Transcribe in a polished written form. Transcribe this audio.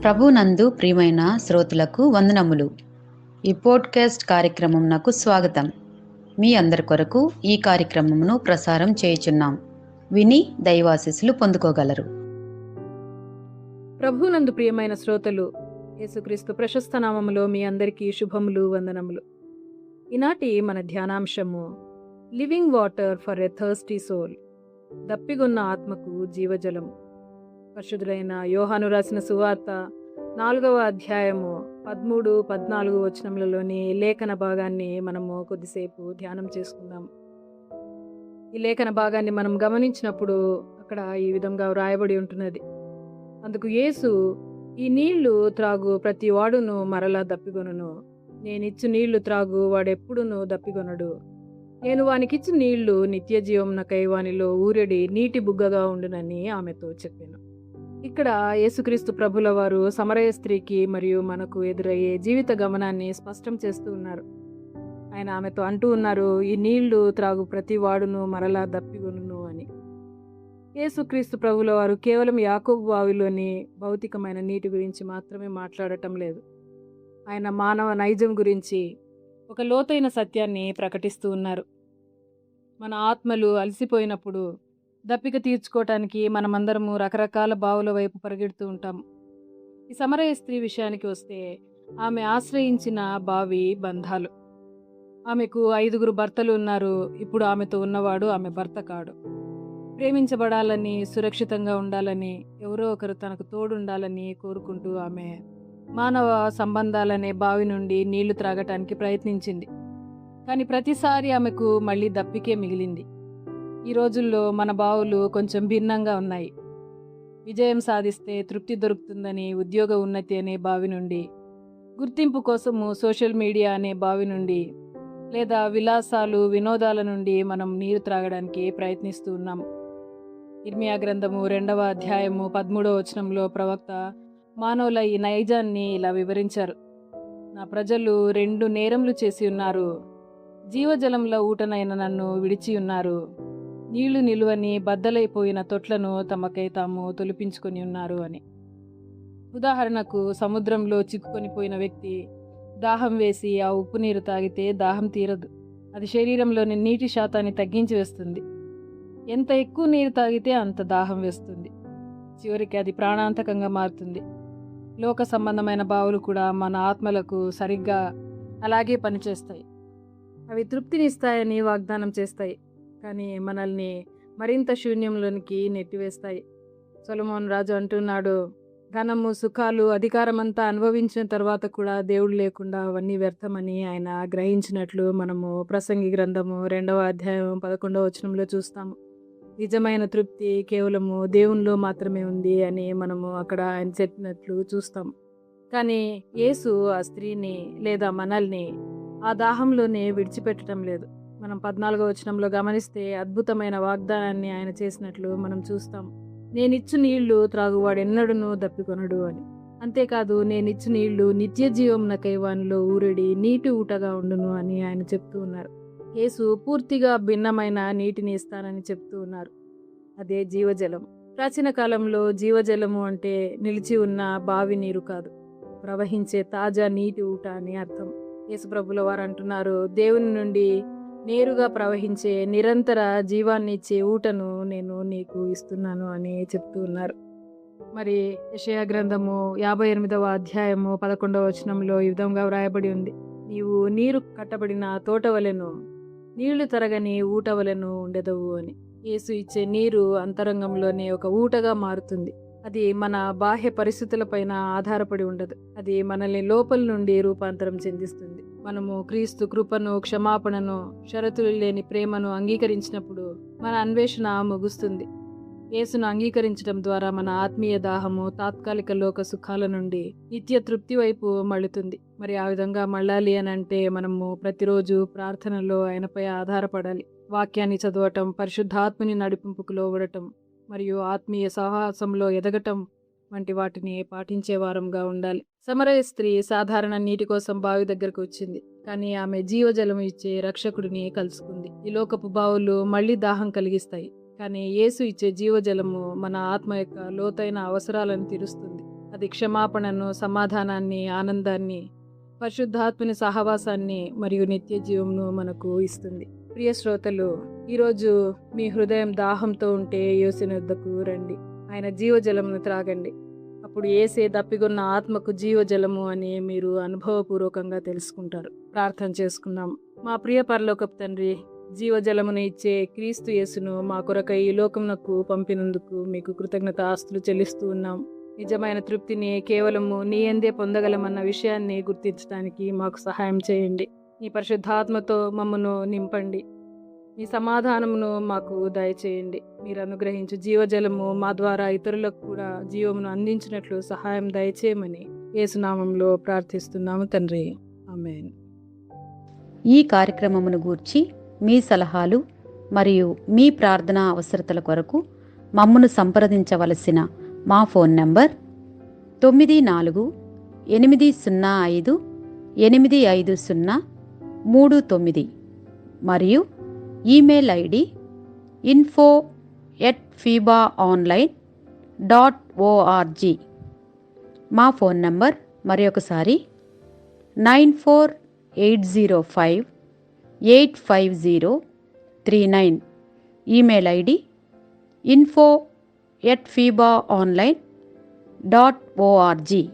ప్రభునందు ప్రియమైన శ్రోతలకు వందనములు. ఈ పోడ్కాస్ట్ కార్యక్రమం నాకు స్వాగతం. మీ అందరి కొరకు ఈ కార్యక్రమమును ప్రసారం చేయుచున్నాం. విని దైవాశీస్సులు పొందుకోగలరు. ప్రభునందు ప్రియమైన శ్రోతలు, యేసుక్రీస్తు ప్రశస్త నామములో మీ అందరికీ శుభములు, వందనములు. ఈనాటి మన ధ్యానాంశము living water for a thirsty soul, దప్పిగొన్న ఆత్మకు జీవజలము. పరిశుద్ధులైన యోహాను రాసిన సువార్త 4వ అధ్యాయము 13-14 వచనములలోని లేఖన భాగాన్ని మనము కొద్దిసేపు ధ్యానం చేసుకుందాం. ఈ లేఖన భాగాన్ని మనం గమనించినప్పుడు అక్కడ ఈ విధంగా వ్రాయబడి ఉంటున్నది. అందుకు యేసు, ఈ నీళ్లు త్రాగు ప్రతి వాడును మరలా దప్పిగొనును. నేనిచ్చు నీళ్లు త్రాగు వాడెప్పుడును దప్పిగొనడు. నేను వానికిచ్చు నీళ్లు నిత్య జీవమునకై వానిలో ఊరెడి నీటి బుగ్గగా ఉండునని ఆమెతో చెప్పాను. ఇక్కడ యేసుక్రీస్తు ప్రభుల వారు సమరయ స్త్రీకి మరియు మనకు ఎదురయ్యే జీవిత గమనాన్ని స్పష్టం చేస్తూ ఉన్నారు. ఆయన ఆమెతో అంటూ ఉన్నారు, ఈ నీళ్లు త్రాగు ప్రతి వాడును మరలా దప్పిగొనును అని. యేసుక్రీస్తు ప్రభుల వారు కేవలం యాకోబు బావిలోని భౌతికమైన నీటి గురించి మాత్రమే మాట్లాడటం లేదు. ఆయన మానవ నైజం గురించి ఒక లోతైన సత్యాన్ని ప్రకటిస్తూ ఉన్నారు. మన ఆత్మలు అలసిపోయినప్పుడు దప్పిక తీర్చుకోవటానికి మనమందరము రకరకాల బావుల వైపు పరిగెడుతూ ఉంటాం. ఈ సమరయ స్త్రీ విషయానికి వస్తే, ఆమె ఆశ్రయించిన బావి బంధాలు. ఆమెకు 5 భర్తలు ఉన్నారు. ఇప్పుడు ఆమెతో ఉన్నవాడు ఆమె భర్త కాడు. ప్రేమించబడాలని, సురక్షితంగా ఉండాలని, ఎవరో ఒకరు తనకు తోడుండాలని కోరుకుంటూ ఆమె మానవ సంబంధాలనే బావి నుండి నీళ్లు త్రాగటానికి ప్రయత్నించింది. కానీ ప్రతిసారి ఆమెకు మళ్ళీ దప్పికే మిగిలింది. ఈ రోజుల్లో మన బావులు కొంచెం భిన్నంగా ఉన్నాయి. విజయం సాధిస్తే తృప్తి దొరుకుతుందని ఉద్యోగ ఉన్నతి అనే బావి నుండి, గుర్తింపు కోసము సోషల్ మీడియా అనే బావి నుండి, లేదా విలాసాలు, వినోదాల నుండి మనం నీరు త్రాగడానికి ప్రయత్నిస్తూ ఉన్నాం. ఇర్మియా గ్రంథము 2వ అధ్యాయము 13వ వచనంలో ప్రవక్త మానవుల ఈ నైజాన్ని ఇలా వివరించారు. నా ప్రజలు 2 నేరములు చేసి ఉన్నారు. జీవజలంలో ఊటనైన నన్ను విడిచి ఉన్నారు. నీళ్లు నిలువని బద్దలైపోయిన తొట్లను తమకై తాము తొలిపించుకొని ఉన్నారు అని. ఉదాహరణకు, సముద్రంలో చిక్కుకొని పోయిన వ్యక్తి దాహం వేసి ఆ ఉప్పు నీరు తాగితే దాహం తీరదు. అది శరీరంలోని నీటి శాతాన్ని తగ్గించి వేస్తుంది. ఎంత ఎక్కువ నీరు తాగితే అంత దాహం వేస్తుంది. చివరికి అది ప్రాణాంతకంగా మారుతుంది. లోక సంబంధమైన బావులు కూడా మన ఆత్మలకు సరిగ్గా అలాగే పనిచేస్తాయి. అవి తృప్తినిస్తాయని వాగ్దానం చేస్తాయి, కానీ మనల్ని మరింత శూన్యంలోనికి నెట్టివేస్తాయి. సొలొమోను రాజు అంటున్నాడు, ధనము, సుఖాలు, అధికారమంతా అనుభవించిన తర్వాత కూడా దేవుడు లేకుండా అవన్నీ వ్యర్థమని ఆయన గ్రహించినట్లు మనము ప్రసంగి గ్రంథము 2వ అధ్యాయం 11వ వచనంలో చూస్తాము. నిజమైన తృప్తి కేవలము దేవునిలో మాత్రమే ఉంది అని మనము అక్కడ ఆయన చెప్పినట్లు చూస్తాం. కానీ యేసు ఆ స్త్రీని లేదా మనల్ని ఆ దాహంలోనే విడిచిపెట్టడం లేదు. మనం 14వ వచనంలో గమనిస్తే అద్భుతమైన వాగ్దానాన్ని ఆయన చేసినట్లు మనం చూస్తాం. నేనిచ్చు నీళ్లు త్రాగువాడెన్నడూనూ దప్పికొనడు అని. అంతేకాదు, నేనిచ్చు నీళ్లు నిత్య జీవమునకై వానిలో ఊరెడి నీటి ఊటగా ఉండును అని ఆయన చెప్తూ ఉన్నారు. యేసు పూర్తిగా భిన్నమైన నీటిని ఇస్తానని చెప్తూ ఉన్నారు. అదే జీవజలం. ప్రాచీన కాలంలో జీవజలము అంటే నిలిచి ఉన్న బావి నీరు కాదు, ప్రవహించే తాజా నీటి ఊట అని అర్థం. యేసు ప్రభుల వారు అంటున్నారు, దేవుని నుండి నేరుగా ప్రవహించే నిరంతర జీవాన్ని ఇచ్చే ఊటను నేను నీకు ఇస్తున్నాను అని చెప్తూ ఉన్నారు. మరి యెషయా గ్రంథము 58వ అధ్యాయము 11వ వచనంలో ఈ విధంగా వ్రాయబడి ఉంది, నీవు నీరు కట్టబడిన తోట వలెను, నీళ్లు తరగని ఊట వలెను ఉండెదవు అని. యేసు ఇచ్చే నీరు అంతరంగంలోనే ఒక ఊటగా మారుతుంది. అది మన బాహ్య పరిస్థితులపైన ఆధారపడి ఉండదు. అది మనల్ని లోపల నుండి రూపాంతరం చెందిస్తుంది. మనము క్రీస్తు కృపను, క్షమాపణను, షరతులు లేని ప్రేమను అంగీకరించినప్పుడు మన అన్వేషణ ముగుస్తుంది. యేసును అంగీకరించడం ద్వారా మన ఆత్మీయ దాహము తాత్కాలిక లోక సుఖాల నుండి నిత్య తృప్తి వైపు మళ్ళుతుంది. మరి ఆ విధంగా మళ్ళాలి అని అంటే మనము ప్రతిరోజు ప్రార్థనలో ఆయనపై ఆధారపడాలి. వాక్యాన్ని చదవటం, పరిశుద్ధాత్మని నడిపింపుకు లోబడటం మరియు ఆత్మీయ సాహసంలో ఎదగటం వంటి వాటిని పాటించే వారంగా ఉండాలి. సమరయ స్త్రీ సాధారణ నీటి కోసం బావి దగ్గరకు వచ్చింది, కానీ ఆమె జీవజలం ఇచ్చే రక్షకుడిని కలుసుకుంది. ఈ లోకపు బావులు మళ్ళీ దాహం కలిగిస్తాయి, కానీ యేసు ఇచ్చే జీవజలము మన ఆత్మ యొక్క లోతైన అవసరాలను తీరుస్తుంది. అది క్షమాపణను, సమాధానాన్ని, ఆనందాన్ని, పరిశుద్ధాత్మని సహవాసాన్ని మరియు నిత్య జీవంను మనకు ఇస్తుంది. ప్రియ శ్రోతలు, ఈరోజు మీ హృదయం దాహంతో ఉంటే యేసు యొద్దకు రండి. ఆయన జీవజలమును త్రాగండి. అప్పుడు యేసే దప్పిగొన్న ఆత్మకు జీవజలము అని మీరు అనుభవపూర్వకంగా తెలుసుకుంటారు. ప్రార్థన చేసుకుందాం. మా ప్రియ పరలోకపు తండ్రి, జీవజలమును ఇచ్చే క్రీస్తు యేసును మా కొరకై ఈ లోకమునకు పంపినందుకు మీకు కృతజ్ఞతాస్తులు చెల్లిస్తూ ఉన్నాం. నిజమైన తృప్తిని కేవలము నీ యందే పొందగలమన్న విషయాన్ని గుర్తించడానికి మాకు సహాయం చేయండి. నీ పరిశుద్ధాత్మతో మమ్మను నింపండి. మీ సమాధానమును మాకు దయచేయండి. మీరు అనుగ్రహించు జీవజలము మా ద్వారా ఇతరులకు కూడా జీవమును అందించినట్లు సహాయం దయచేయమని యేసునామంలో ప్రార్థిస్తున్నాము తండ్రి. ఆమేన్. ఈ కార్యక్రమమును గూర్చి మీ సలహాలు మరియు మీ ప్రార్థనా అవసరతల కొరకు మమ్మను సంప్రదించవలసిన మా ఫోన్ నంబర్ 9484585039 మరియు ఈమెయిల్ ఐడి info@fibaonline.org. మా ఫోన్ నంబర్ మరొకసారి 9480585039. Email ID info@fibaonline.org.